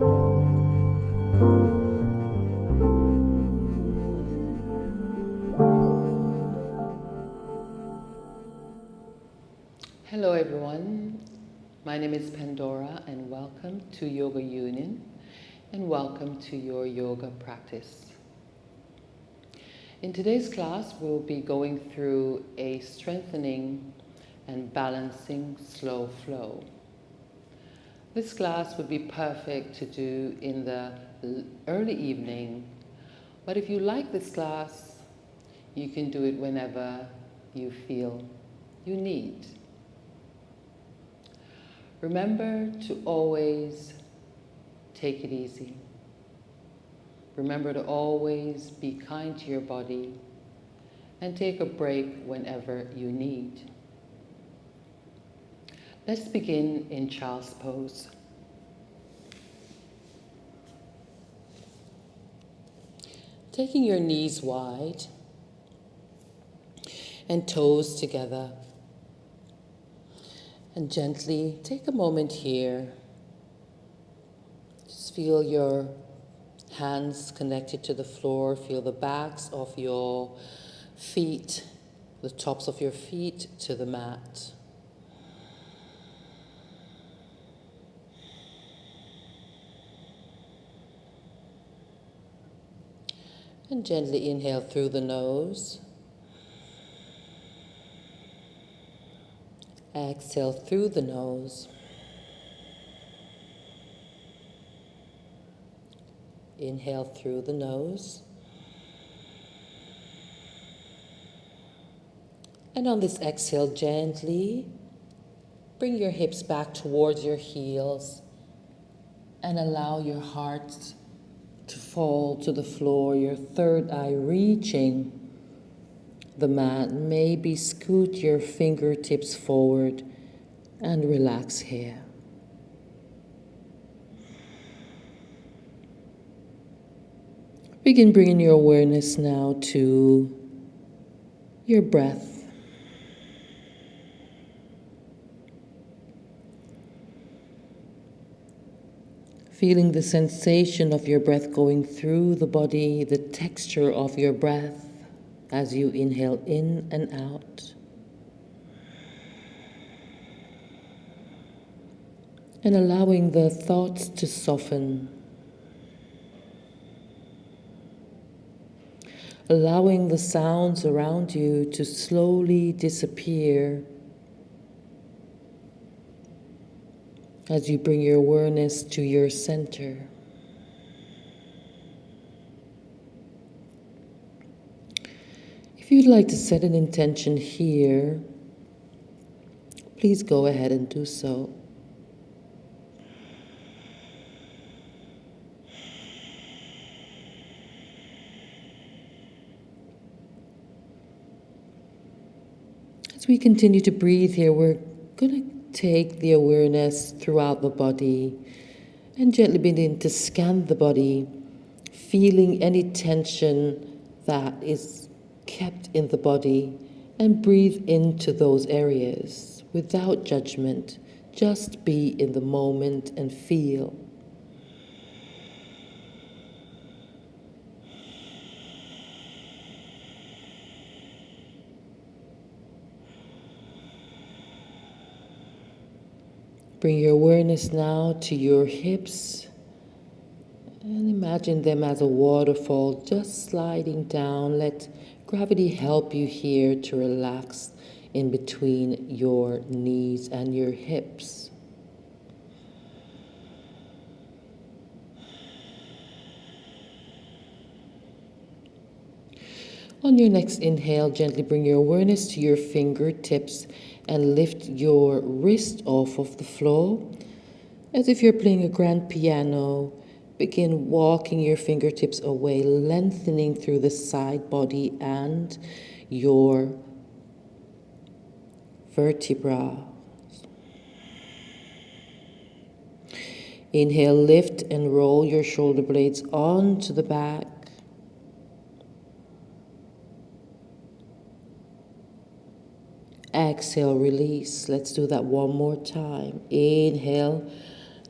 Hello everyone, my name is Pandhora and welcome to Yoga Union and welcome to your yoga practice. In today's class we'll be going through a strengthening and balancing slow flow. This class would be perfect to do in the early evening, but if you like this class, you can do it whenever you feel you need. Remember to always take it easy. Remember to always be kind to your body and take a break whenever you need. Let's begin in Child's Pose. Taking your knees wide and toes together. And gently take a moment here. Just feel your hands connected to the floor. Feel the backs of your feet, the tops of your feet to the mat. And gently inhale through the nose. Exhale through the nose. Inhale through the nose. And on this exhale, gently bring your hips back towards your heels and allow your heart to fall to the floor, your third eye reaching the mat. Maybe scoot your fingertips forward and relax here. Begin bringing your awareness now to your breath. Feeling the sensation of your breath going through the body, the texture of your breath as you inhale in and out. And allowing the thoughts to soften. Allowing the sounds around you to slowly disappear as you bring your awareness to your center. If you'd like to set an intention here, please go ahead and do so. As we continue to breathe here, we're going to take the awareness throughout the body and gently begin to scan the body, feeling any tension that is kept in the body, and breathe into those areas without judgment. Just be in the moment and feel. Bring your awareness now to your hips and imagine them as a waterfall just sliding down. Let gravity help you here to relax in between your knees and your hips. On your next inhale, gently bring your awareness to your fingertips and lift your wrist off of the floor. As if you're playing a grand piano, begin walking your fingertips away, lengthening through the side body and your vertebra. Inhale, lift and roll your shoulder blades onto the back. Exhale, release. Let's do that one more time. Inhale,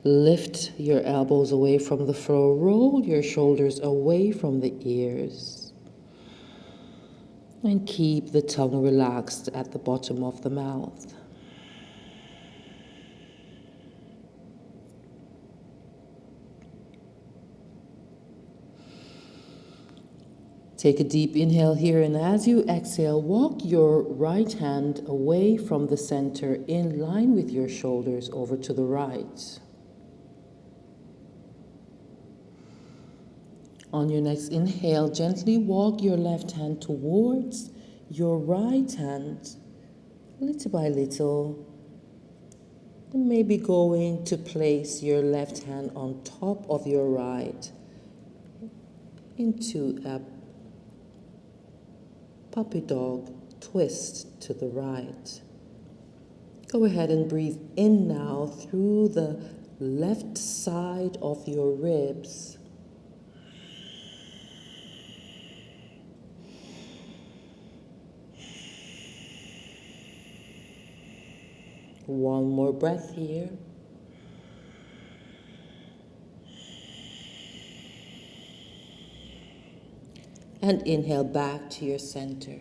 Lift your elbows away from the floor. Roll your shoulders away from the ears. And keep the tongue relaxed at the bottom of the mouth. Take a deep inhale here, and as you exhale, walk your right hand away from the center in line with your shoulders over to the right. On your next inhale, gently walk your left hand towards your right hand, little by little, and maybe going to place your left hand on top of your right into a puppy dog twist to the right. Go ahead and breathe in now through the left side of your ribs. One more breath here. And inhale back to your center.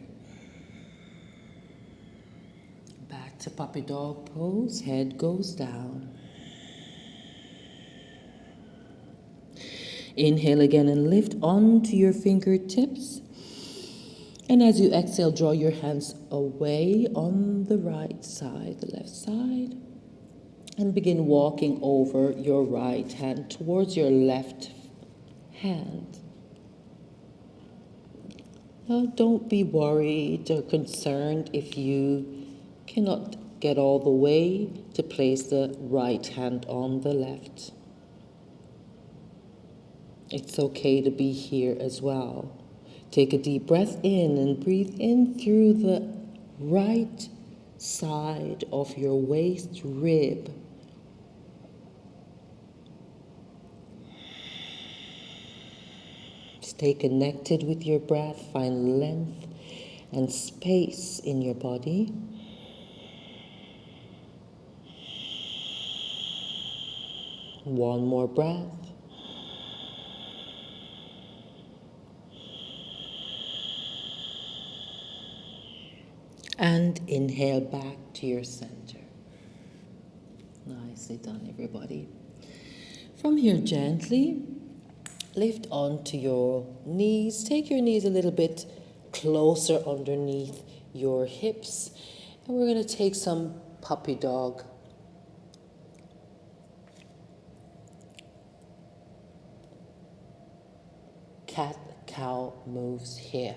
Back to puppy dog pose, head goes down. Inhale again and lift onto your fingertips. And as you exhale, draw your hands away on the right side, the left side. And begin walking over your right hand towards your left hand. Now, don't be worried or concerned if you cannot get all the way to place the right hand on the left. It's okay to be here as well. Take a deep breath in and breathe in through the right side of your waist rib. Stay connected with your breath. Find length and space in your body. One more breath. And inhale back to your center. Nicely done, everybody. From here, gently lift onto your knees. Take your knees a little bit closer underneath your hips. And we're going to take some puppy dog. Cat-cow moves here.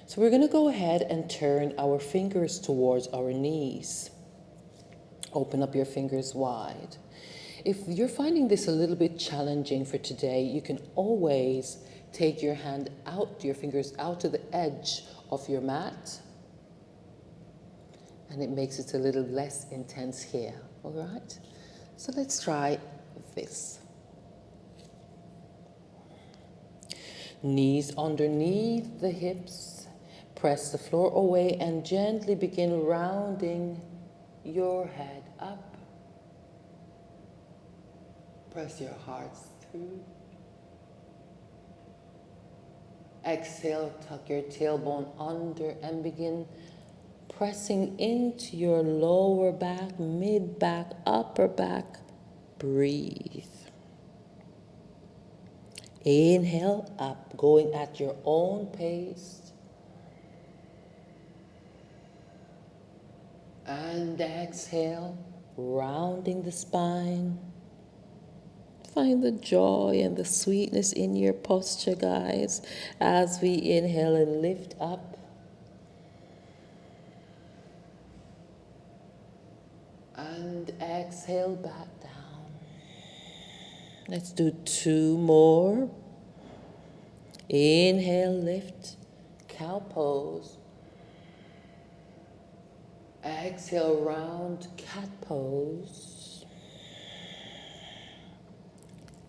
So we're going to go ahead and turn our fingers towards our knees. Open up your fingers wide. If you're finding this a little bit challenging for today, you can always take your hand out, your fingers out to the edge of your mat. And it makes it a little less intense here, all right? So let's try this. Knees underneath the hips. Press the floor away and gently begin rounding your head up. Press your heart through. Exhale, tuck your tailbone under and begin pressing into your lower back, mid back, upper back. Breathe. Inhale up, going at your own pace. And exhale, rounding the spine. Find the joy and the sweetness in your posture, guys, as we inhale and lift up. And exhale back down. Let's do two more. Inhale, lift, cow pose. Exhale, round, cat pose.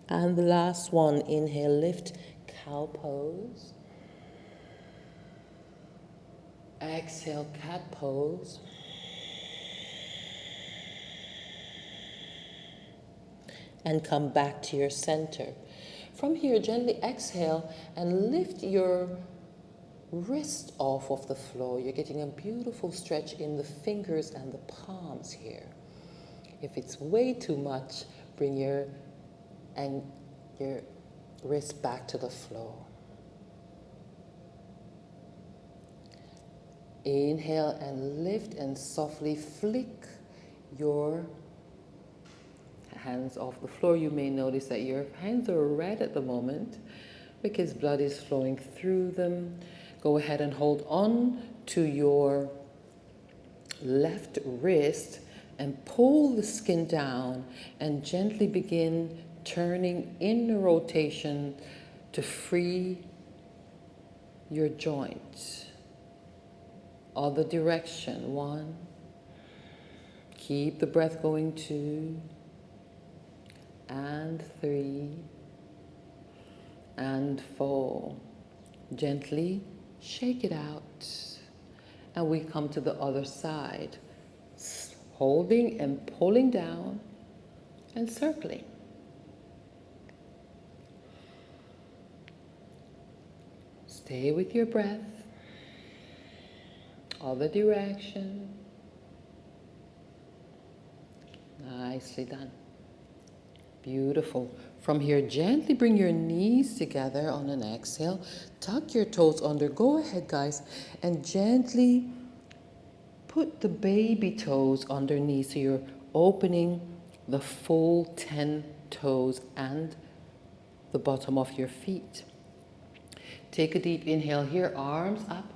And the last one, inhale, lift, cow pose. Exhale, cat pose. and come back to your center. From here, gently exhale and lift your wrist off of the floor. You're getting a beautiful stretch in the fingers and the palms here. If it's way too much, bring your wrist back to the floor. Inhale and lift and softly flick your hands off the floor. You may notice that your hands are red at the moment because blood is flowing through them. Go ahead and hold on to your left wrist and pull the skin down and gently begin turning in the rotation to free your joints. Other direction, 1. Keep the breath going, 2, and 3, and 4. Gently shake it out. And we come to the other side, holding and pulling down and circling. Stay with your breath. Other direction. Nicely done. Beautiful. From here, gently bring your knees together on an exhale. Tuck your toes under. Go ahead, guys, and gently put the baby toes underneath. So you're opening the full 10 toes and the bottom of your feet. Take a deep inhale here, arms up.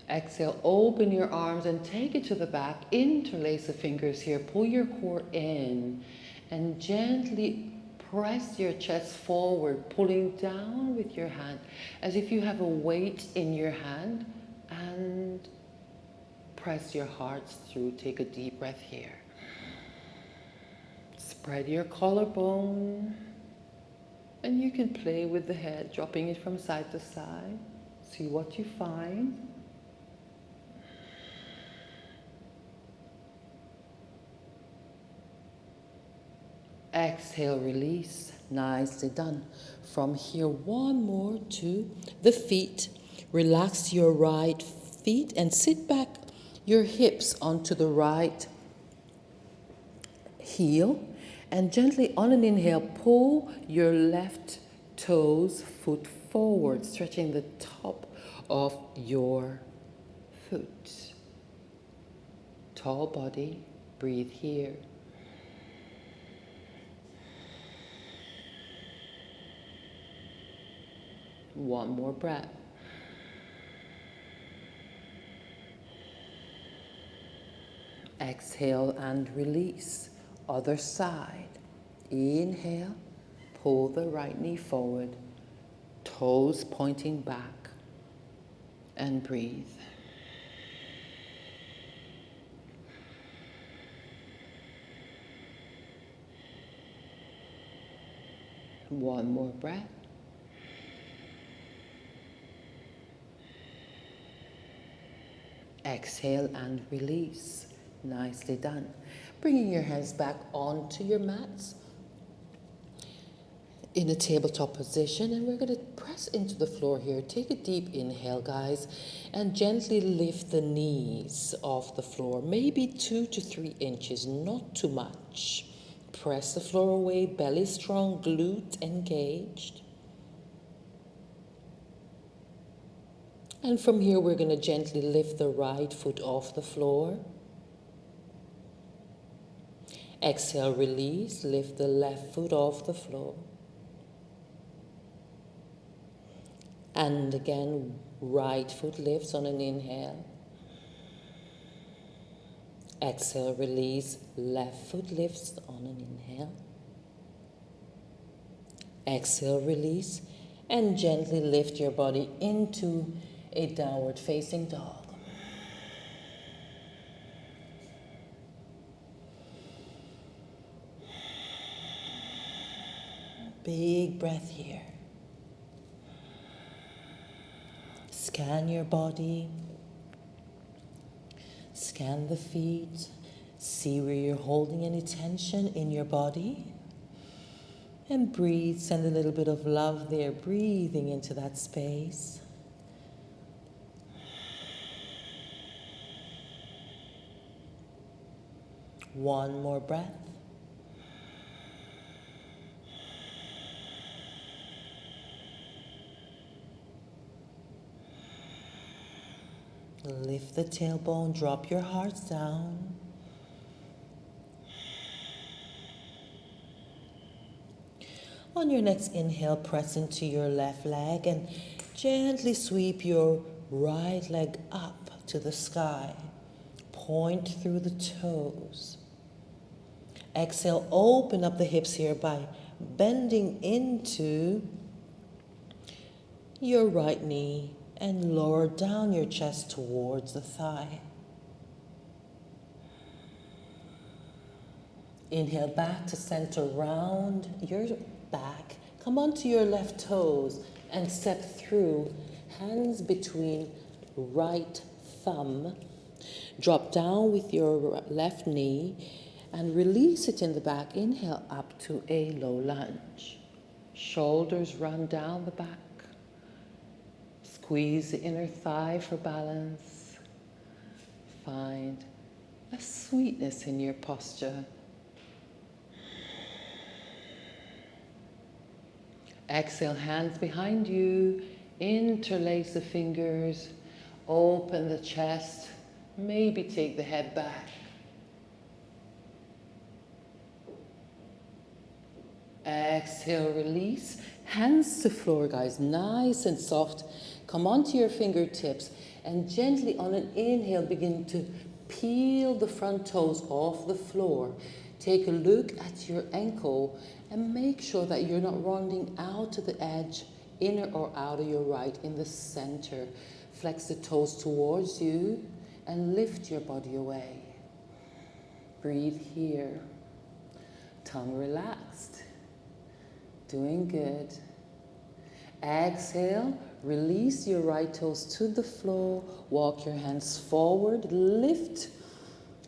Exhale, open your arms and take it to the back. Interlace the fingers here. Pull your core in and gently press your chest forward, pulling down with your hand as if you have a weight in your hand, and press your heart through. Take a deep breath here. Spread your collarbone and you can play with the head, dropping it from side to side. See what you find. Exhale, release. Nicely done. From here, one more to the feet. Relax your right feet and sit back your hips onto the right heel. And gently on an inhale, pull your left toes, foot forward, stretching the top of your foot. Tall body, breathe here. One more breath. Exhale and release. Other side. Inhale, pull the right knee forward, toes pointing back, and breathe. One more breath. Exhale and release. Nicely done. Bringing your hands back onto your mats in a tabletop position, and we're going to press into the floor here. Take a deep inhale, guys, and gently lift the knees off the floor, maybe 2 to 3 inches, not too much. Press the floor away, belly strong, glute engaged. And from here, we're going to gently lift the right foot off the floor. Exhale, release, lift the left foot off the floor. And again, right foot lifts on an inhale. Exhale, release, left foot lifts on an inhale. Exhale, release, and gently lift your body into a downward facing dog. Big breath here. Scan your body. Scan the feet. See where you're holding any tension in your body. And breathe, send a little bit of love there, breathing into that space. One more breath. Lift the tailbone, drop your heart down. On your next inhale, press into your left leg and gently sweep your right leg up to the sky. Point through the toes. Exhale, open up the hips here by bending into your right knee and lower down your chest towards the thigh. Inhale back to center, round your back. Come onto your left toes and step through, hands between right thumb. Drop down with your left knee and release it in the back. Inhale up to a low lunge. Shoulders run down the back. Squeeze the inner thigh for balance. Find a sweetness in your posture. Exhale, hands behind you. Interlace the fingers. Open the chest. Maybe take the head back. Exhale, release. Hands to floor, guys. Nice and soft. Come onto your fingertips and gently on an inhale begin to peel the front toes off the floor. Take a look at your ankle and make sure that you're not rounding out to the edge, inner or outer, your right, in the center. Flex the toes towards you and lift your body away. Breathe here. Tongue relaxed. Doing good. Exhale, release your right toes to the floor. Walk your hands forward. Lift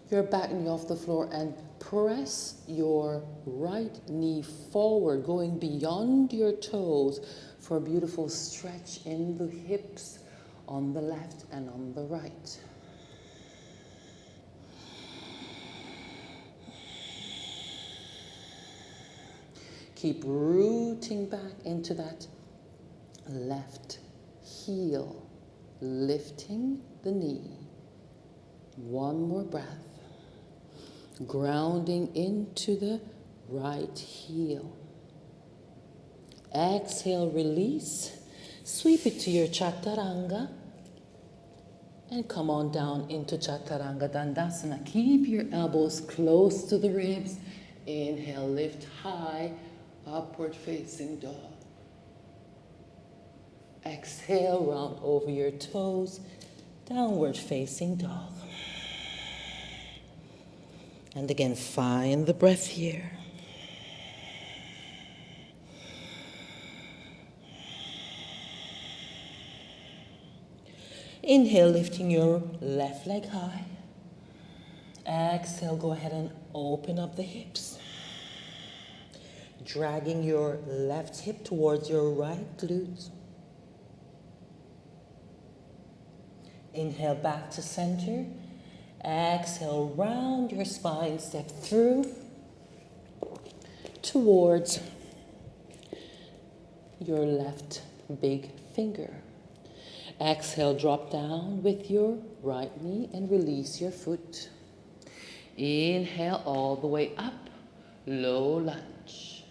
your back knee off the floor and press your right knee forward, going beyond your toes for a beautiful stretch in the hips on the left and on the right. Keep rooting back into that left heel, lifting the knee. One more breath. Grounding into the right heel. Exhale, release. Sweep it to your Chaturanga. And come on down into Chaturanga Dandasana. Keep your elbows close to the ribs. Inhale, lift high, upward facing dog. Exhale, round over your toes, downward facing dog. And again, find the breath here. Inhale, lifting your left leg high. Exhale, go ahead and open up the hips. Dragging your left hip towards your right glute. Inhale, back to center. Exhale, round your spine, step through towards your left big finger. Exhale, drop down with your right knee and release your foot. Inhale all the way up, low lunge.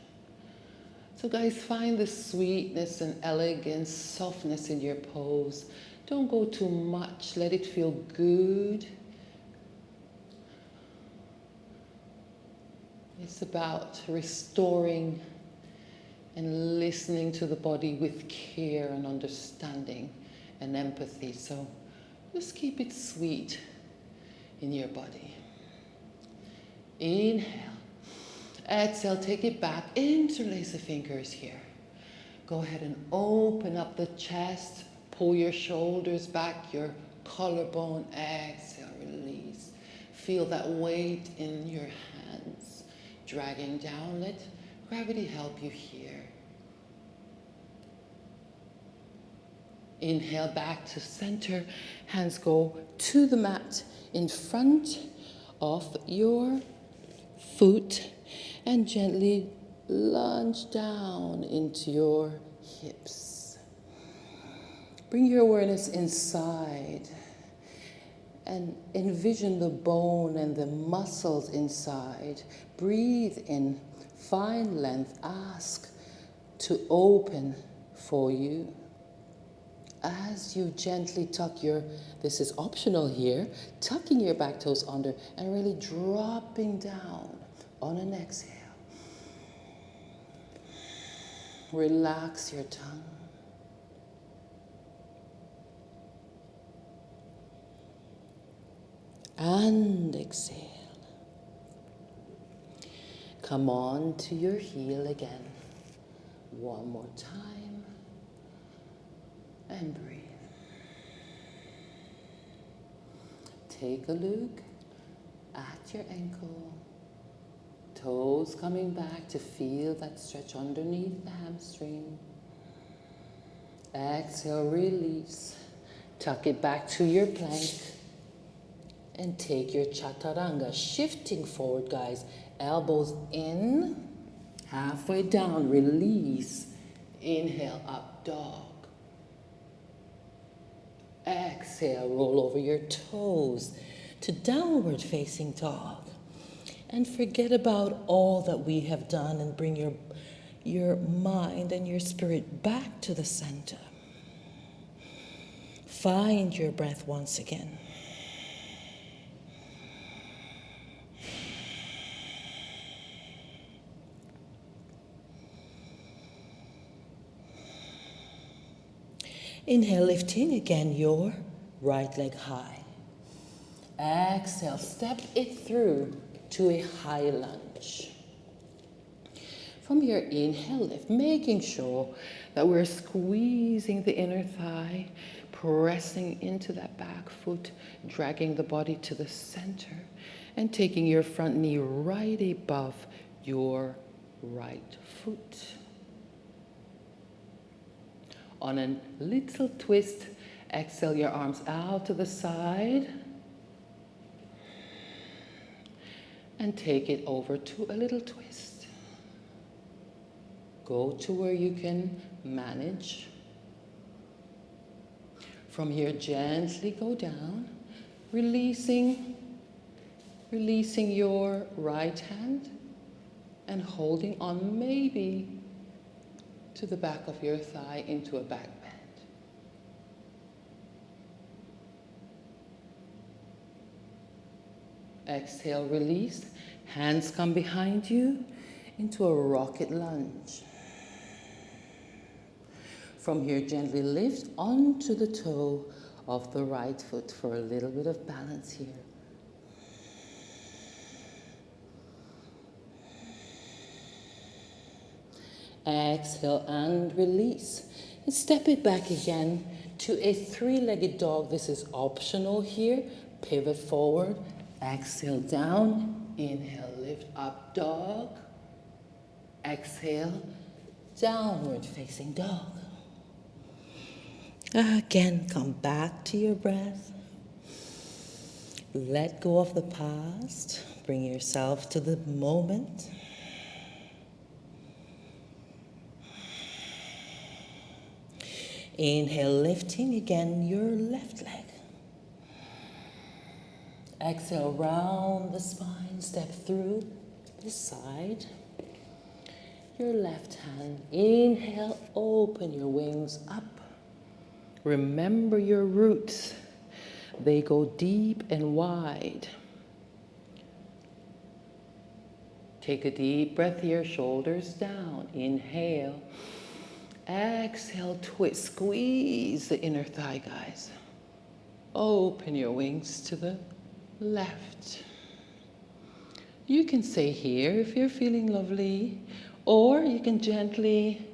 So guys, find the sweetness and elegance, softness in your pose. Don't go too much, let it feel good. It's about restoring and listening to the body with care and understanding and empathy. So just keep it sweet in your body. Inhale. Exhale, take it back. Interlace the fingers here. Go ahead and open up the chest. Pull your shoulders back, your collarbone. Exhale, release. Feel that weight in your hands dragging down. Let gravity help you here. Inhale back to center. Hands go to the mat in front of your foot and gently lunge down into your hips. Bring your awareness inside and envision the bone and the muscles inside. Breathe in, find length, ask to open for you. As you gently tuck your, this is optional here, tucking your back toes under and really dropping down on an exhale. Relax your tongue. And exhale. Come on to your heel again. One more time. And breathe. Take a look at your ankle. Toes coming back to feel that stretch underneath the hamstring. Exhale, release. Tuck it back to your plank. And take your Chaturanga, shifting forward, guys. Elbows in, halfway down, release. Inhale, up dog. Exhale, roll over your toes to downward facing dog. And forget about all that we have done and bring your mind and your spirit back to the center. Find your breath once again. Inhale, lifting again your right leg high. Exhale, step it through to a high lunge. From here, inhale, lift, making sure that we're squeezing the inner thigh, pressing into that back foot, dragging the body to the center, and taking your front knee right above your right foot. On a little twist, exhale your arms out to the side and take it over to a little twist. Go to where you can manage. From here, gently go down, releasing your right hand and holding on maybe to the back of your thigh into a back bend. Exhale, release. Hands come behind you into a rocket lunge. From here, gently lift onto the toe of the right foot for a little bit of balance here. Exhale and release. And step it back again to a three-legged dog. This is optional here. Pivot forward. Exhale down. Inhale, lift up dog. Exhale, downward facing dog. Again, come back to your breath. Let go of the past. Bring yourself to the moment. Inhale, lifting again your left leg. Exhale, round the spine, step through this side. Your left hand. Inhale, open your wings up. Remember your roots. They go deep and wide. Take a deep breath here, shoulders down. Inhale. Exhale, twist, squeeze the inner thigh, guys. Open your wings to the left. You can stay here if you're feeling lovely, or you can gently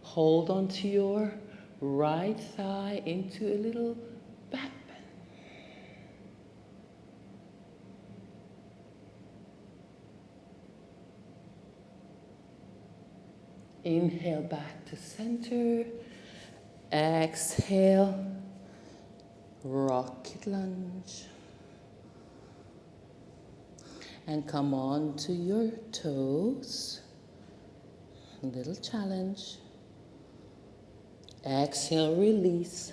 hold onto your right thigh into a little back bend. Inhale back to center. Exhale, rocket lunge. And come on to your toes. A little challenge. Exhale, release.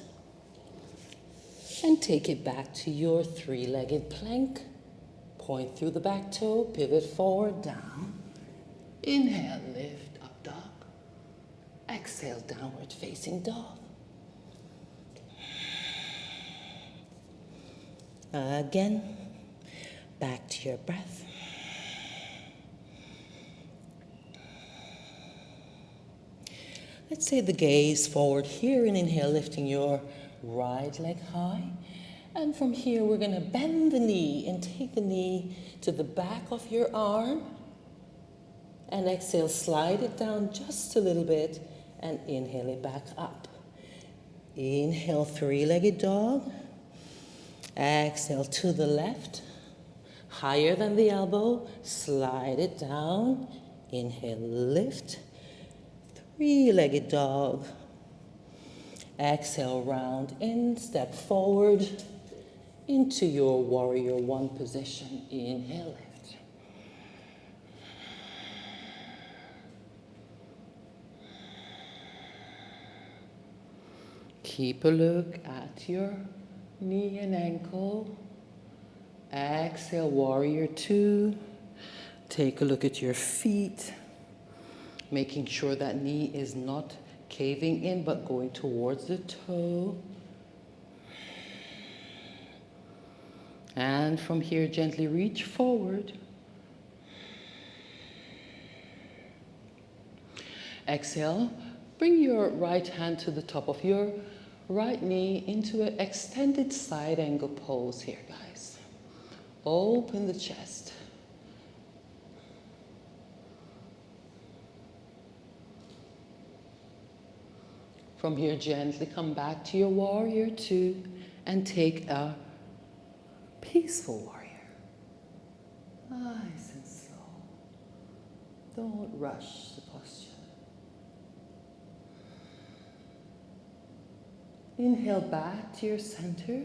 And take it back to your three-legged plank. Point through the back toe, pivot forward, down. Inhale, lift, up dog. Exhale, downward facing dog. Again, back to your breath. Let's say the gaze forward here and inhale, lifting your right leg high. And from here, we're gonna bend the knee and take the knee to the back of your arm. And exhale, slide it down just a little bit and inhale it back up. Inhale, three-legged dog. Exhale to the left, higher than the elbow, slide it down. Inhale, lift, three-legged dog. Exhale, round in, step forward into your warrior one position. Inhale, lift. Keep a look at your knee and ankle. Exhale, warrior two. Take a look at your feet, making sure that knee is not caving in but going towards the toe. And from here, gently reach forward. Exhale, bring your right hand to the top of your right knee into an extended side angle pose here, guys. Open the chest. From here, gently come back to your warrior two and take a peaceful warrior. Nice and slow. Don't rush the posture. Inhale back to your center.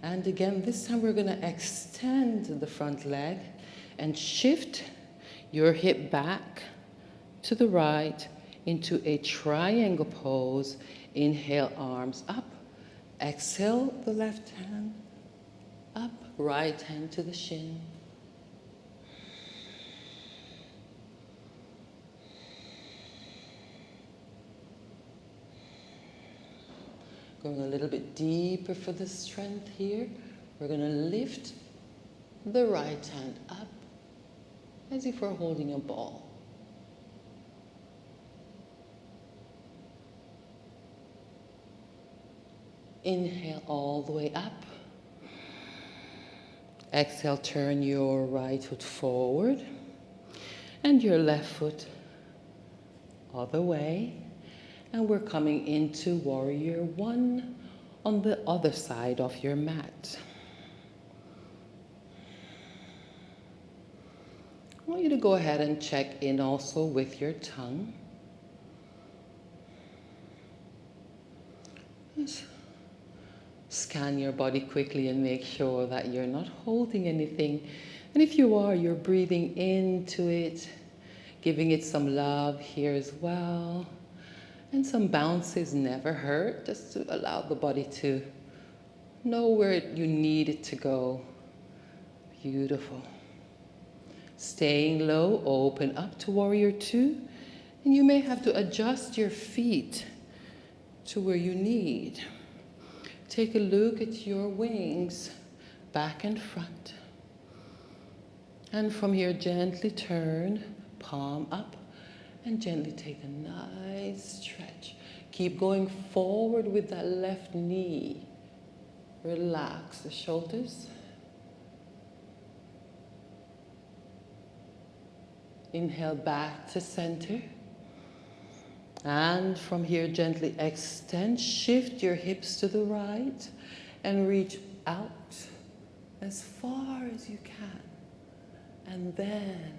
And again, this time we're going to extend the front leg and shift your hip back to the right into a triangle pose. Inhale, arms up. Exhale, the left hand up, right hand to the shin. Going a little bit deeper for the strength here. We're going to lift the right hand up as if we're holding a ball. Inhale all the way up. Exhale, turn your right foot forward and your left foot other way. And we're coming into warrior one on the other side of your mat. I want you to go ahead and check in also with your tongue. Just scan your body quickly and make sure that you're not holding anything. And if you are, you're breathing into it, giving it some love here as well. And some bounces never hurt, just to allow the body to know where you need it to go. Beautiful. Staying low, open up to warrior two. And you may have to adjust your feet to where you need. Take a look at your wings, back and front. And from here, gently turn, palm up. And gently take a nice stretch. Keep going forward with that left knee. Relax the shoulders. Inhale back to center. And from here, gently extend. Shift your hips to the right and reach out as far as you can. And then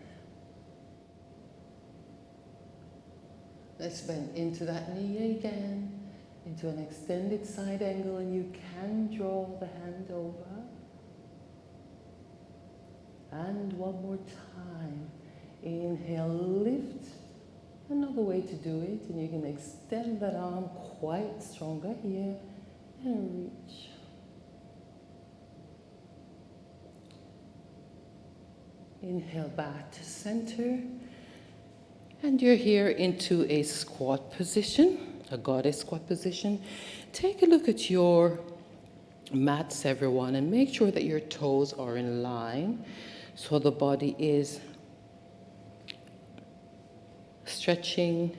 Let's bend into that knee again, into an extended side angle, and you can draw the hand over. And one more time. Inhale, lift. Another way to do it, and you can extend that arm quite stronger here and reach. Inhale back to center, and you're here into a squat position, a goddess squat position. Take a look at your mats, everyone, and make sure that your toes are in line so the body is stretching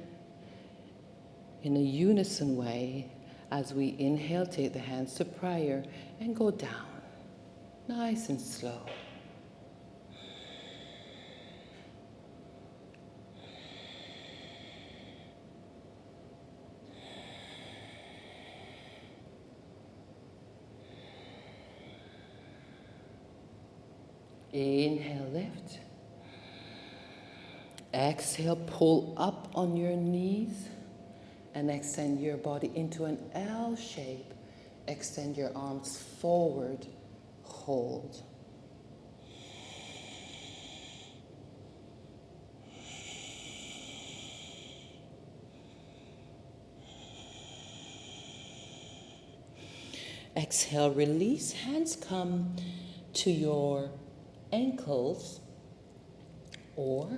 in a unison way. As we inhale, take the hands to prayer and go down, nice and slow. Inhale, lift. Exhale, pull up on your knees and extend your body into an L shape. Extend your arms forward, hold. Exhale, release. Hands come to your ankles, or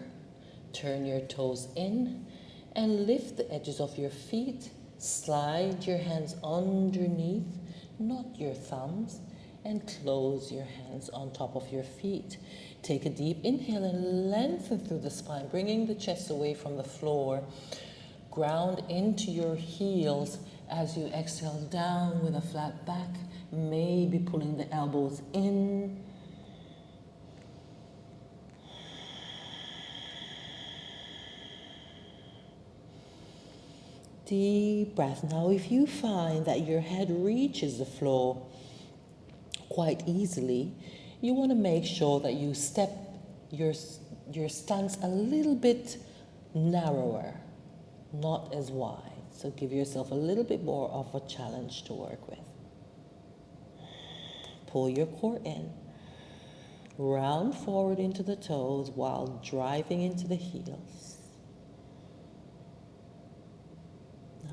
turn your toes in and lift the edges of your feet. Slide your hands underneath, not your thumbs, and close your hands on top of your feet. Take a deep inhale and lengthen through the spine, bringing the chest away from the floor. Ground into your heels as you exhale down with a flat back, maybe pulling the elbows in. Deep breath. Now, if you find that your head reaches the floor quite easily, you want to make sure that you step your stance a little bit narrower, not as wide. So give yourself a little bit more of a challenge to work with. Pull your core in. Round forward into the toes while driving into the heels.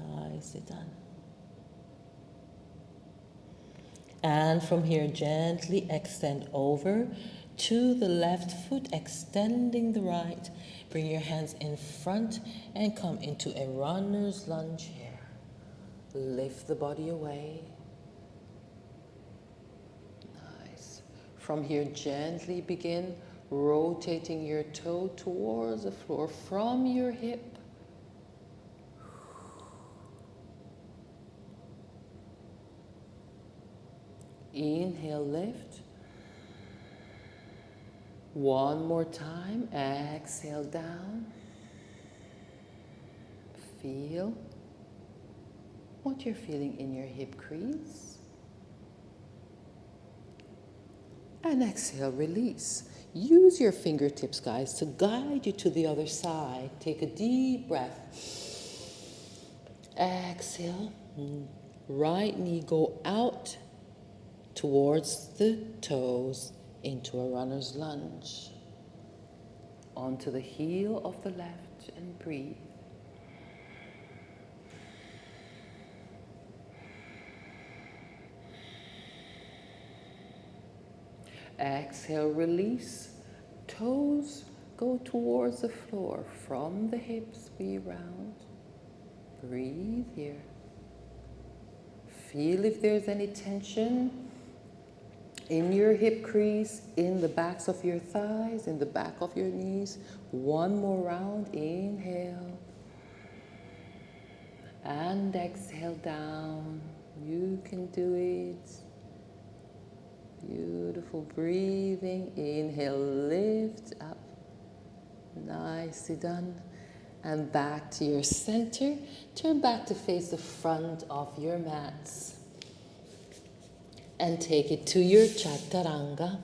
Nicely done. And from here, gently extend over to the left foot, extending the right. Bring your hands in front and come into a runner's lunge here. Lift the body away. Nice. From here, gently begin rotating your toe towards the floor from your hip. Inhale, lift. One more time. Exhale down. Feel what you're feeling in your hip crease. And exhale, release. Use your fingertips, guys, to guide you to the other side. Take a deep breath. Exhale. Right knee go out towards the toes into a runner's lunge. Onto the heel of the left and breathe. Exhale, release. Toes go towards the floor. From the hips, we round. Breathe here. Feel if there's any tension in your hip crease, in the backs of your thighs, in the back of your knees. One more round. Inhale. And exhale down. You can do it. Beautiful breathing. Inhale, lift up. Nicely done. And back to your center. Turn back to face the front of your mats. And take it to your Chaturanga.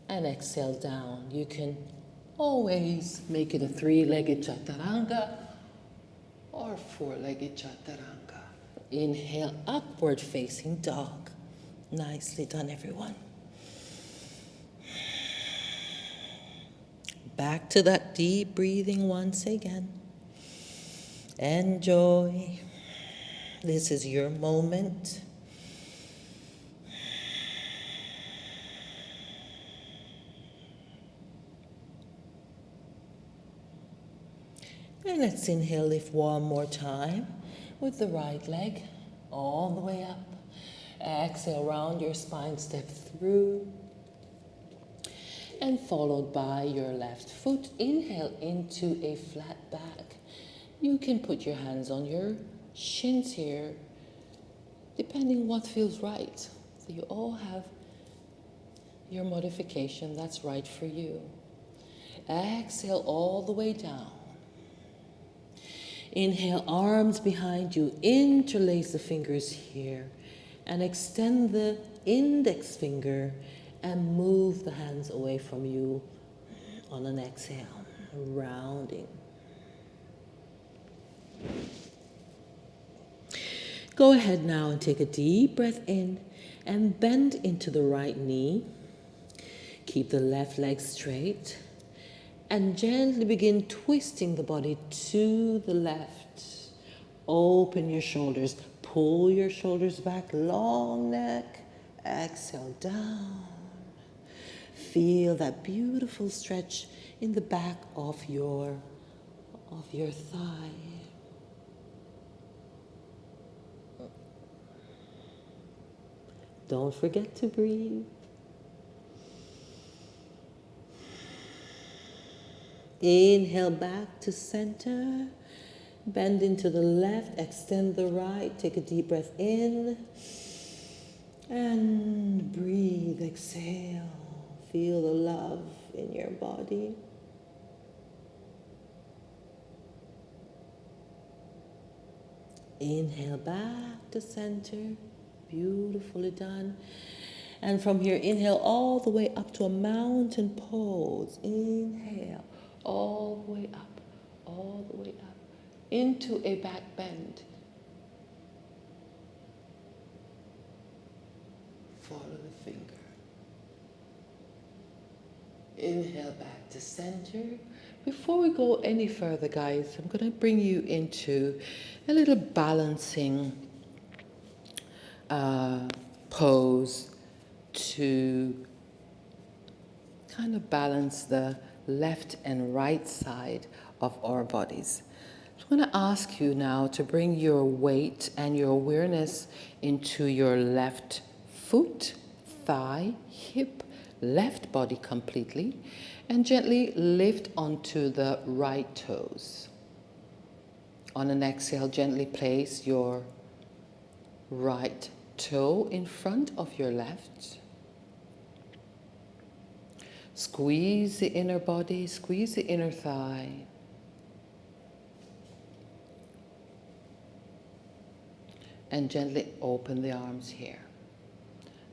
And exhale down. You can always make it a three-legged Chaturanga. or four-legged Chaturanga. Inhale, upward facing dog. Nicely done, everyone. Back to that deep breathing once again. Enjoy. This is your moment. And let's inhale, lift one more time with the right leg all the way up. Exhale, round your spine, step through. And followed by your left foot. Inhale into a flat back. You can put your hands on your shins here, depending what feels right. So you all have your modification that's right for you. Exhale all the way down. Inhale, arms behind you, interlace the fingers here, and extend the index finger and move the hands away from you on an exhale, rounding. Go ahead now and take a deep breath in and bend into the right knee. Keep the left leg straight and gently begin twisting the body to the left. Open your shoulders, pull your shoulders back, long neck, exhale down. Feel that beautiful stretch in the back of your thigh. Don't forget to breathe. Inhale back to center. Bend into the left, extend the right. Take a deep breath in. And breathe, exhale. Feel the love in your body. Inhale back to center. Beautifully done. And from here, inhale all the way up to a mountain pose. Inhale all the way up, all the way up. Into a back bend. Follow the finger. Inhale back to center. Before we go any further, guys, I'm going to bring you into a little balancing pose to kind of balance the left and right side of our bodies. I'm going to ask you now to bring your weight and your awareness into your left foot, thigh, hip, left body completely, and gently lift onto the right toes. On an exhale, gently place your right toe in front of your left. Squeeze the inner body, squeeze the inner thigh. And gently open the arms here.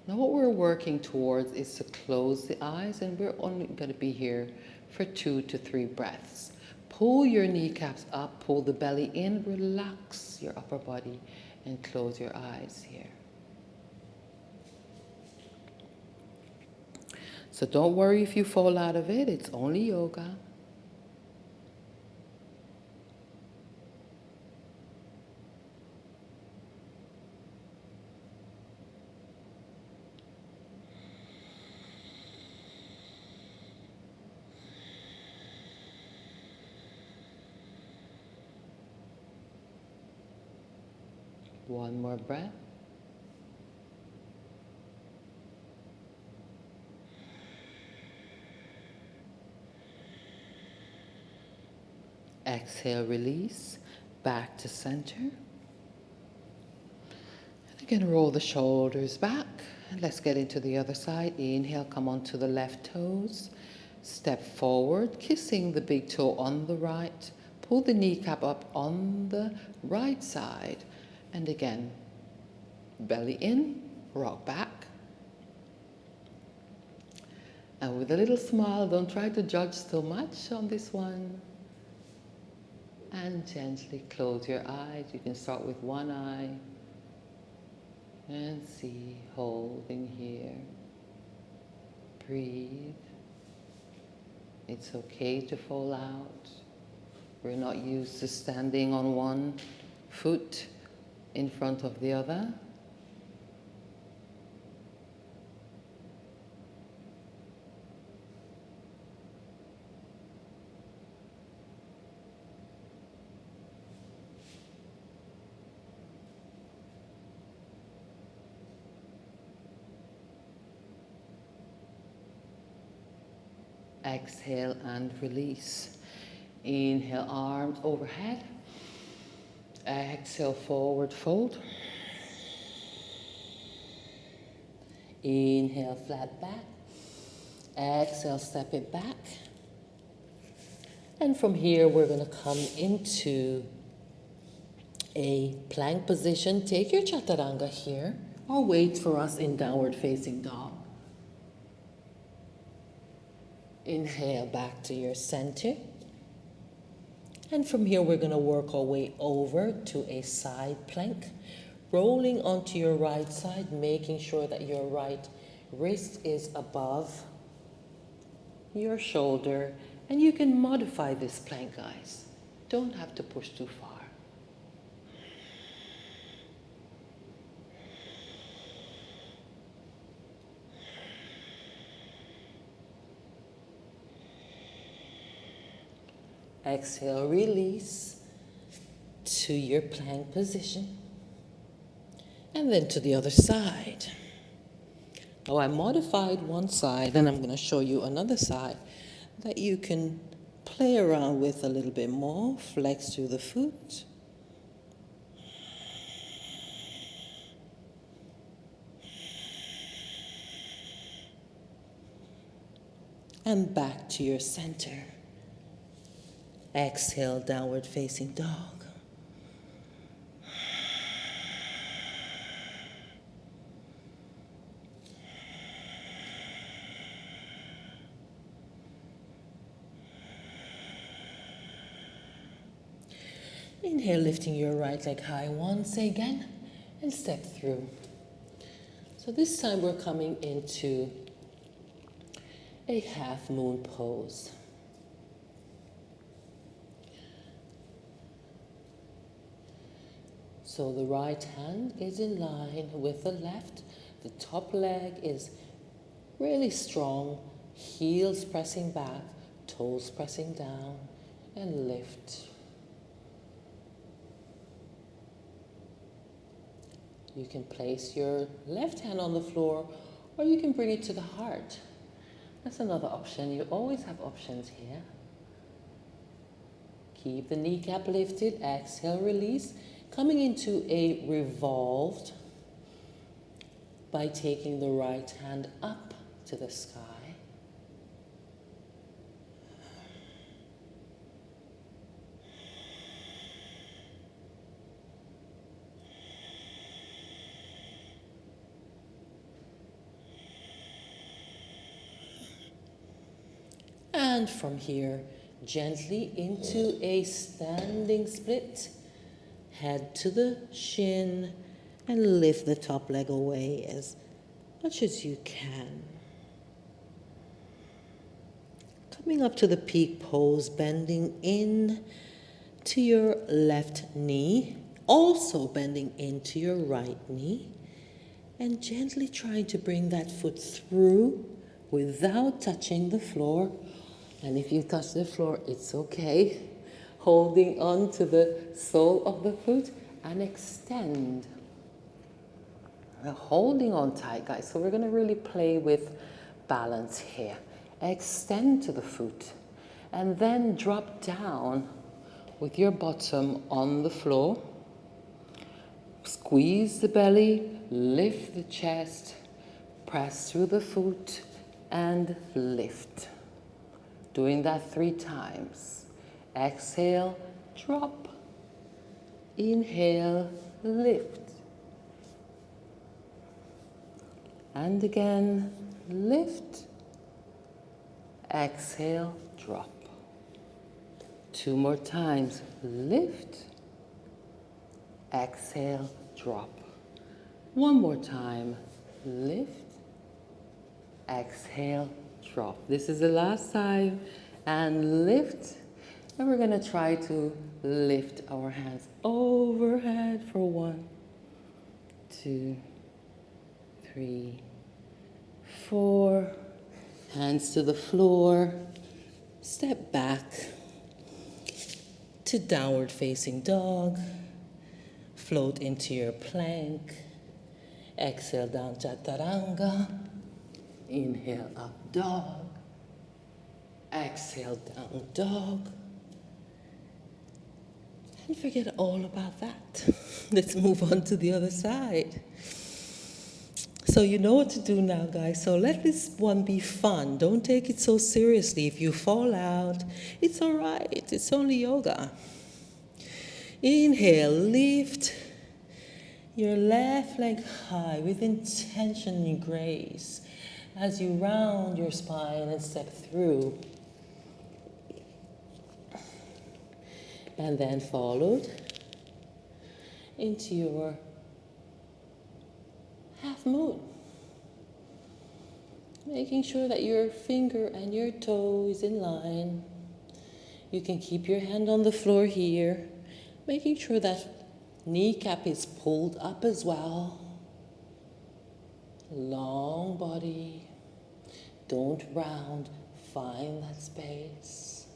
Now what we're working towards is to close the eyes, and we're only going to be here for 2 to 3 breaths. Pull your kneecaps up, pull the belly in, relax your upper body, and close your eyes here. So don't worry if you fall out of it, it's only yoga. One more breath. Exhale, release, back to center. And again, roll the shoulders back. And let's get into the other side. Inhale, come onto the left toes. Step forward, kissing the big toe on the right. Pull the kneecap up on the right side. And again, belly in, rock back. And with a little smile, don't try to judge so much on this one. And gently close your eyes. You can start with one eye and see, holding here. Breathe. It's okay to fall out. We're not used to standing on one foot in front of the other. Exhale and release. Inhale, arms overhead. Exhale, forward fold. Inhale, flat back. Exhale, step it back. And from here, we're going to come into a plank position. Take your Chaturanga here, or wait for us in downward facing dog. Inhale back to your center. And from here, we're going to work our way over to a side plank, rolling onto your right side, making sure that your right wrist is above your shoulder. And you can modify this plank, guys. Don't have to push too far. Exhale, release to your plank position. And then to the other side. Now I modified one side, and I'm going to show you another side that you can play around with a little bit more. Flex through the foot. And back to your center. Exhale, downward facing dog. Inhale, lifting your right leg high once again, and step through. So this time we're coming into a half moon pose. So the right hand is in line with the left. The top leg is really strong, heels pressing back, toes pressing down, and lift. You can place your left hand on the floor, or you can bring it to the heart. That's another option. You always have options here. Keep the kneecap lifted. Exhale, release. Coming into a revolved by taking the right hand up to the sky. And from here, gently into a standing split. Head to the shin and lift the top leg away as much as you can. Coming up to the peak pose, bending in to your left knee, also bending into your right knee, and gently trying to bring that foot through without touching the floor. And if you touch the floor, it's okay. Holding on to the sole of the foot and extend. We're holding on tight, guys. So we're going to really play with balance here. Extend to the foot and then drop down with your bottom on the floor. Squeeze the belly, lift the chest, press through the foot and lift. Doing that 3 times. Exhale, drop. Inhale, lift. And again, lift. Exhale, drop. 2 more times. Lift. Exhale, drop. 1 more time. Lift. Exhale, drop. This is the last time. And lift. And we're going to try to lift our hands overhead for 1, 2, 3, 4. Hands to the floor. Step back to downward facing dog. Float into your plank. Exhale down Chaturanga. Inhale up dog. Exhale down dog. And forget all about that. Let's move on to the other side. So you know what to do now, guys. So let this one be fun. Don't take it so seriously. If you fall out, it's all right. It's only yoga. Inhale, lift your left leg high with intention and grace as you round your spine and step through. And then followed into your half moon. Making sure that your finger and your toe is in line. You can keep your hand on the floor here. Making sure that kneecap is pulled up as well. Long body. Don't round. Find that space.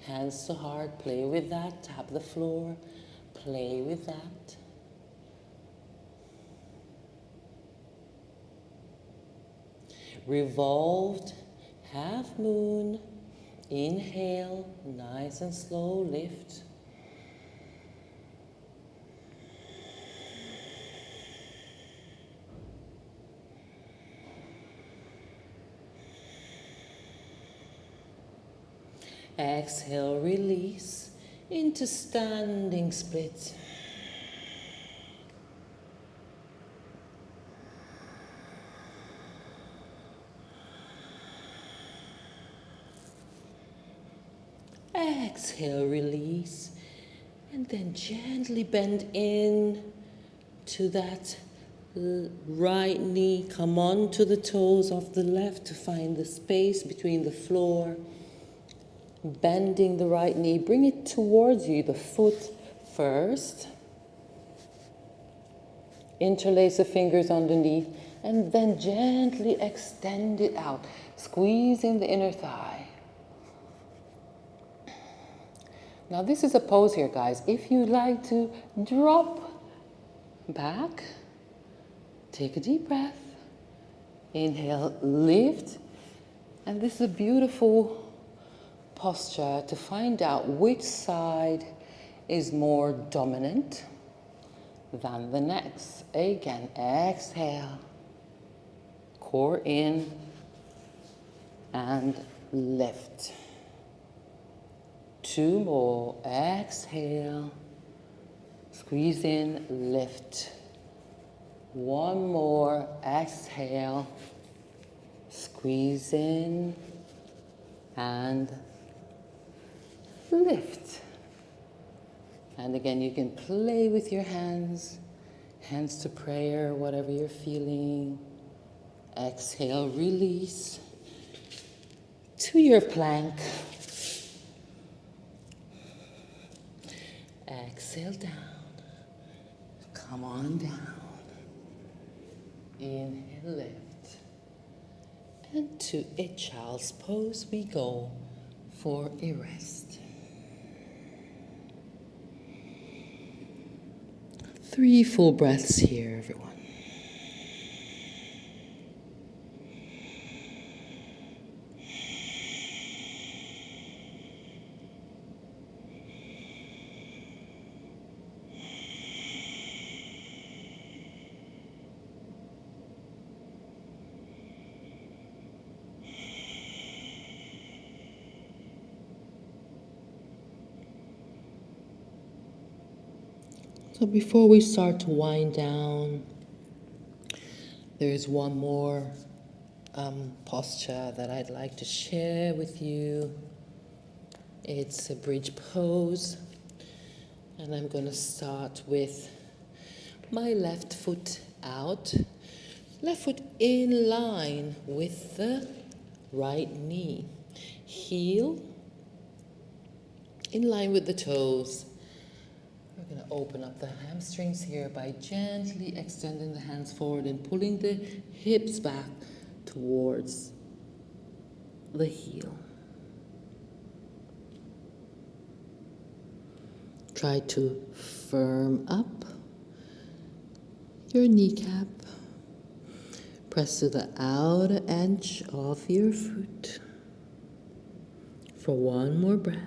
Hands to heart, play with that, tap the floor, play with that. Revolved, half moon, inhale, nice and slow, lift. Exhale, release into standing split. Exhale, release, and then gently bend in to that right knee. Come on to the toes of the left to find the space between the floor. Bending the right knee, bring it towards you, the foot first. Interlace the fingers underneath and then gently extend it out, squeezing the inner thigh. Now this is a pose here, guys. If you like to drop back, take a deep breath. Inhale, lift. And this is a beautiful posture to find out which side is more dominant than the next. Again, exhale, core in, and lift. 2 more, exhale, squeeze in, lift. 1 more, exhale, squeeze in, and lift. And again, you can play with your hands, hands to prayer, whatever you're feeling. Exhale, release to your plank. Exhale down. Come on down. Inhale, lift. And to a child's pose we go for a rest. 3 full breaths here, everyone. So before we start to wind down, there's one more posture that I'd like to share with you. It's a bridge pose, and I'm going to start with my left foot out, left foot in line with the right knee, heel in line with the toes. We're going to open up the hamstrings here by gently extending the hands forward and pulling the hips back towards the heel. Try to firm up your kneecap. Press to the outer edge of your foot for one more breath.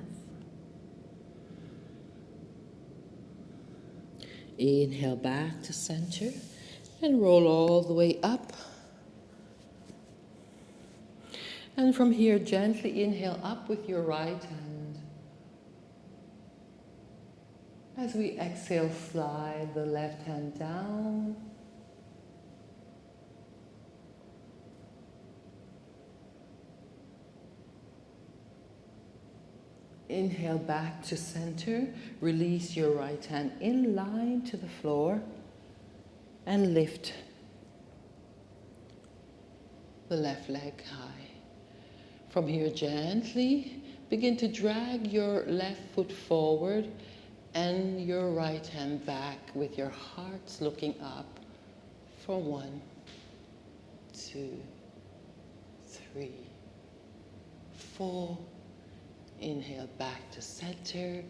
Inhale back to center and roll all the way up. And from here, gently inhale up with your right hand. As we exhale, slide the left hand down. Inhale back to center. Release your right hand in line to the floor and lift the left leg high. From here, gently begin to drag your left foot forward and your right hand back with your heart looking up for 1, 2, 3, 4. Inhale back to center.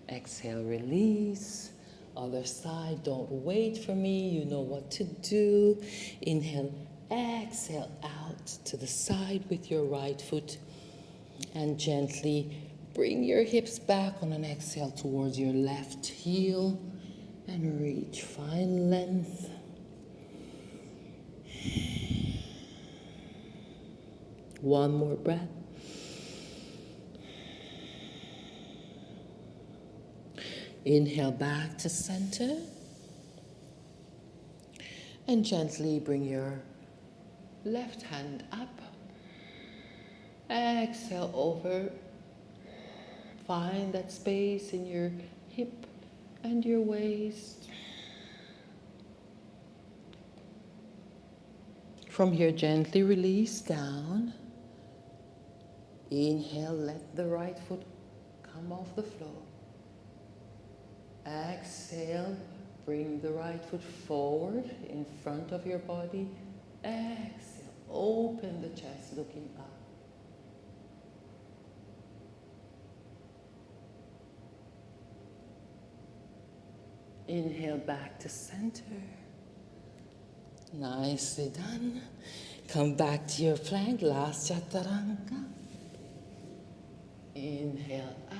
Exhale, release. Other side, don't wait for me. You know what to do. Inhale, exhale out to the side with your right foot. And gently bring your hips back on an exhale towards your left heel. And reach, find length. One more breath. Inhale back to center. And gently bring your left hand up. Exhale over. Find that space in your hip and your waist. From here, gently release down. Inhale, let the right foot come off the floor. Exhale, bring the right foot forward in front of your body. Exhale, open the chest looking up. Inhale back to center. Nicely done. Come back to your plank, last Chaturanga. Inhale up.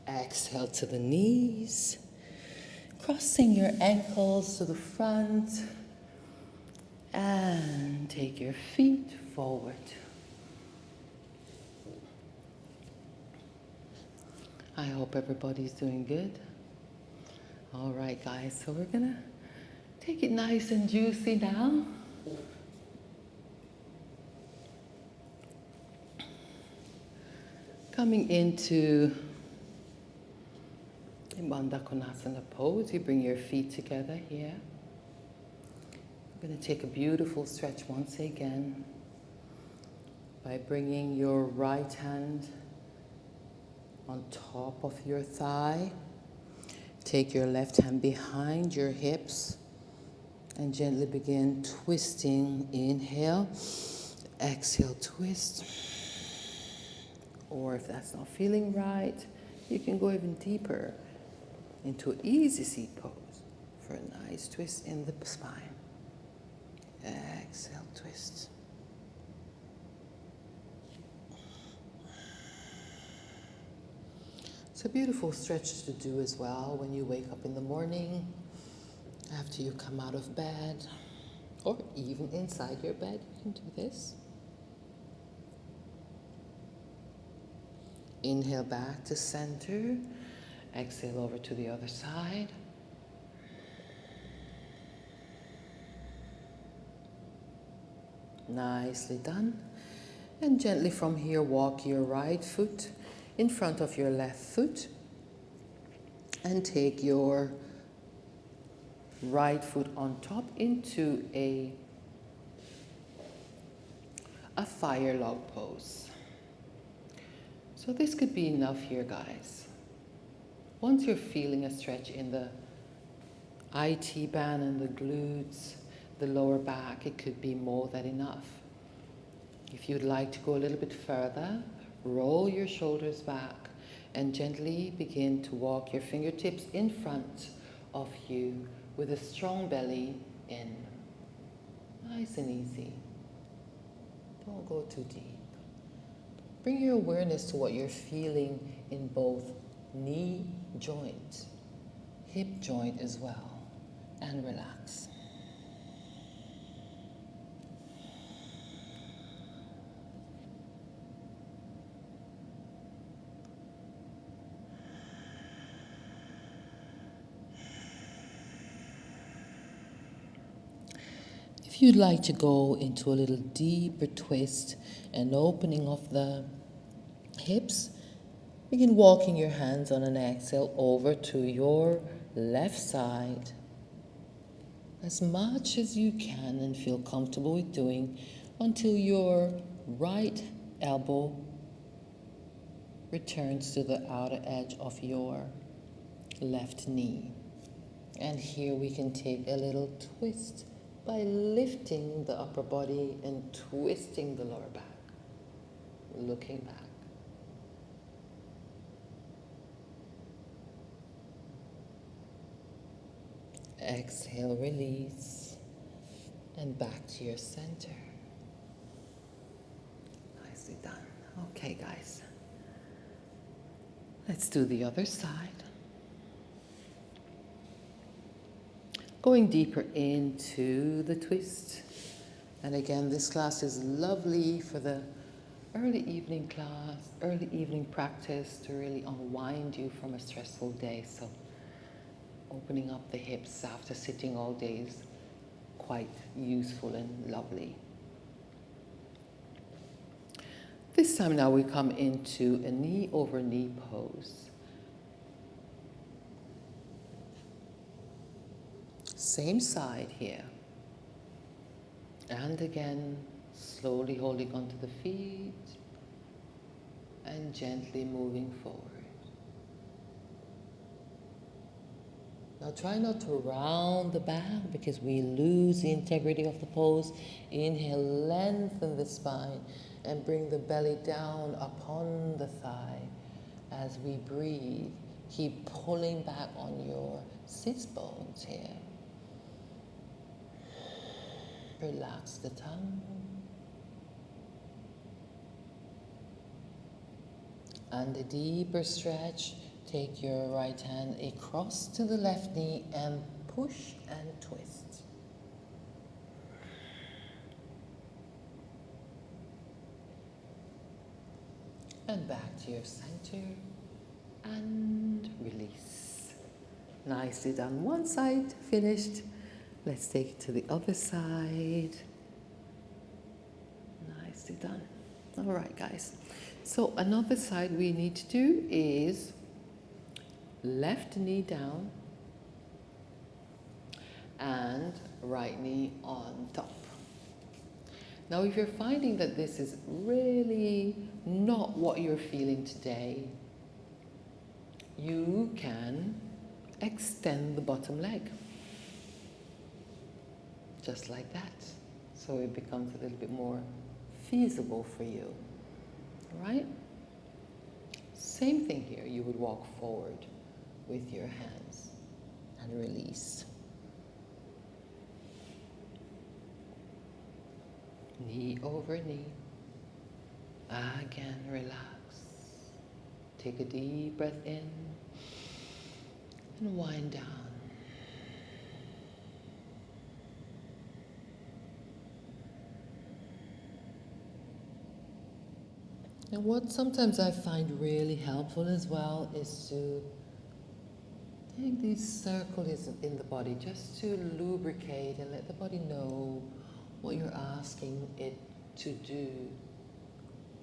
Exhale to the knees, crossing your ankles to the front, and take your feet forward. I hope everybody's doing good. All right, guys, so we're gonna take it nice and juicy now. Coming into Embankment Pose, you bring your feet together here. We're going to take a beautiful stretch once again by bringing your right hand on top of your thigh. Take your left hand behind your hips and gently begin twisting. Inhale, exhale, twist. Or if that's not feeling right, you can go even deeper into an easy seat pose for a nice twist in the spine. Exhale, twist. It's a beautiful stretch to do as well when you wake up in the morning, after you come out of bed, or even inside your bed, you can do this. Inhale back to center. Exhale over to the other side. Nicely done. And gently from here, walk your right foot in front of your left foot and take your right foot on top into a fire log pose. So this could be enough here, guys. Once you're feeling a stretch in the IT band and the glutes, the lower back, it could be more than enough. If you'd like to go a little bit further, roll your shoulders back and gently begin to walk your fingertips in front of you with a strong belly in. Nice and easy. Don't go too deep. Bring your awareness to what you're feeling in both knee joint, hip joint as well, and relax. If you'd like to go into a little deeper twist and opening of the hips, begin walking your hands on an exhale over to your left side as much as you can and feel comfortable with doing until your right elbow returns to the outer edge of your left knee. And here we can take a little twist by lifting the upper body and twisting the lower back, looking back. Exhale, release, and back to your center. Nicely done. Okay, guys. Let's do the other side. Going deeper into the twist. And again, this class is lovely for the early evening class, early evening practice to really unwind you from a stressful day. So opening up the hips after sitting all day is quite useful and lovely. This time now we come into a knee over knee pose. Same side here. And again, slowly holding onto the feet and gently moving forward. Now try not to round the back because we lose the integrity of the pose. Inhale, lengthen the spine and bring the belly down upon the thigh. As we breathe, keep pulling back on your sits bones here. Relax the tongue. And a deeper stretch. Take your right hand across to the left knee and push and twist. And back to your center and release. Nicely done. One side finished. Let's take it to the other side. Nicely done. All right, guys. So another side we need to do is left knee down and right knee on top. Now, if you're finding that this is really not what you're feeling today, you can extend the bottom leg. Just like that. So it becomes a little bit more feasible for you. All right? Same thing here. You would walk forward with your hands and release. Knee over knee. Again, relax. Take a deep breath in and wind down. And what sometimes I find really helpful as well is to take these circles in the body just to lubricate and let the body know what you're asking it to do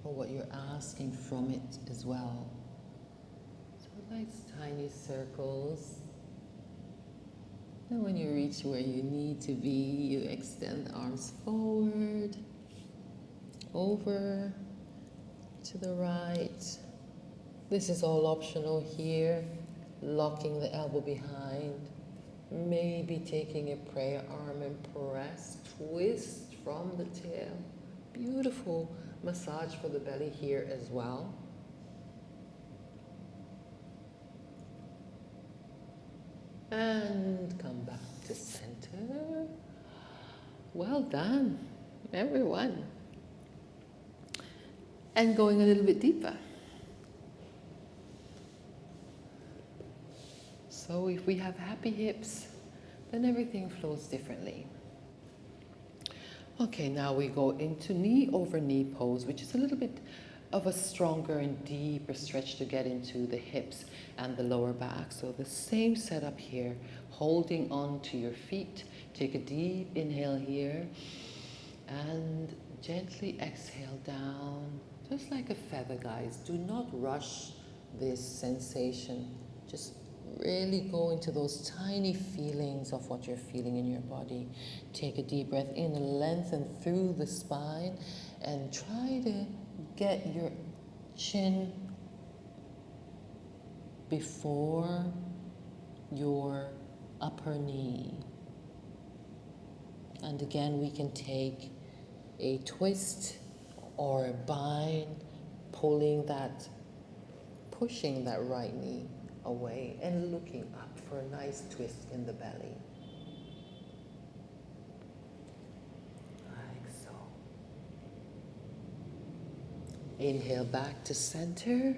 or what you're asking from it as well. So nice tiny circles. And when you reach where you need to be, you extend the arms forward, over, to the right. This is all optional here. Locking the elbow behind. Maybe taking a prayer arm and press, twist from the tail. Beautiful massage for the belly here as well. And come back to center. Well done, everyone. And going a little bit deeper. So if we have happy hips, then everything flows differently. Okay, now we go into knee over knee pose, which is a little bit of a stronger and deeper stretch to get into the hips and the lower back. So the same setup here, holding on to your feet. Take a deep inhale here and gently exhale down, just like a feather, guys. Do not rush this sensation. Just really go into those tiny feelings of what you're feeling in your body. Take a deep breath in, lengthen through the spine, and try to get your chin before your upper knee. And again, we can take a twist or a bind, pushing that right knee away and looking up for a nice twist in the belly. Like so. Inhale back to center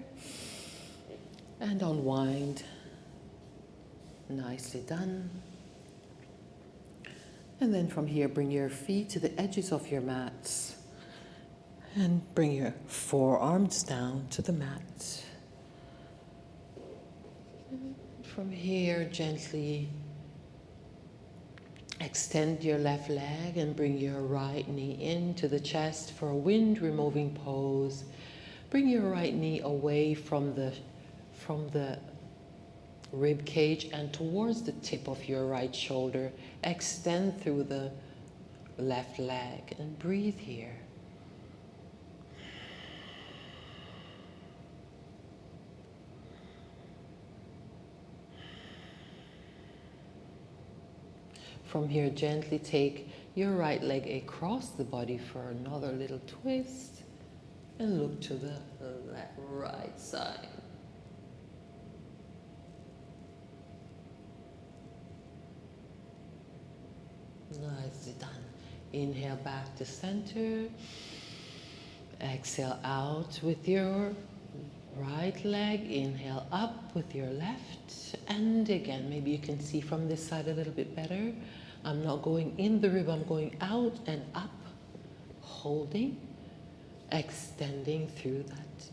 and unwind. Nicely done. And then from here, bring your feet to the edges of your mats and bring your forearms down to the mat. From here, gently extend your left leg and bring your right knee into the chest for a wind removing pose. Bring your right knee away from the rib cage and towards the tip of your right shoulder. Extend through the left leg and breathe here. From here, gently take your right leg across the body for another little twist and look to the right side. Nicely done. Inhale back to center. Exhale out with your right leg. Inhale up with your left. And again, maybe you can see from this side a little bit better. I'm not going in the rib, I'm going out and up. Holding, extending through that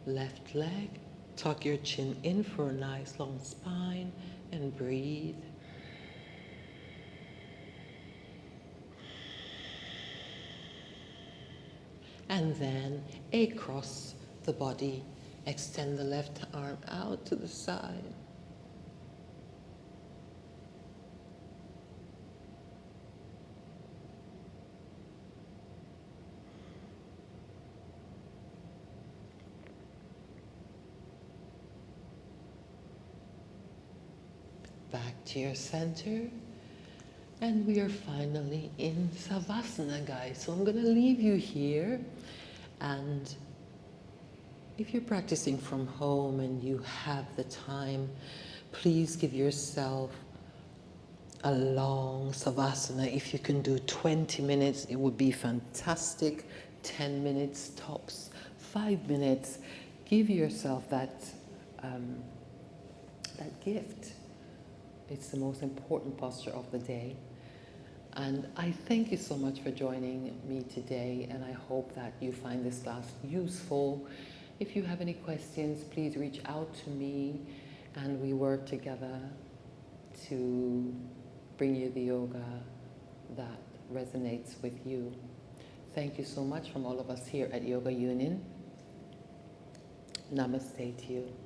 left leg. Tuck your chin in for a nice long spine and breathe. And then across the body, extend the left arm out to the side. Back to your center. And we are finally in Savasana, guys. So I'm going to leave you here. And if you're practicing from home and you have the time, please give yourself a long Savasana. If you can do 20 minutes, it would be fantastic. 10 minutes tops, 5 minutes. Give yourself that gift. It's the most important posture of the day. And I thank you so much for joining me today, and I hope that you find this class useful. If you have any questions, please reach out to me, and we work together to bring you the yoga that resonates with you. Thank you so much from all of us here at Yoga Union. Namaste to you.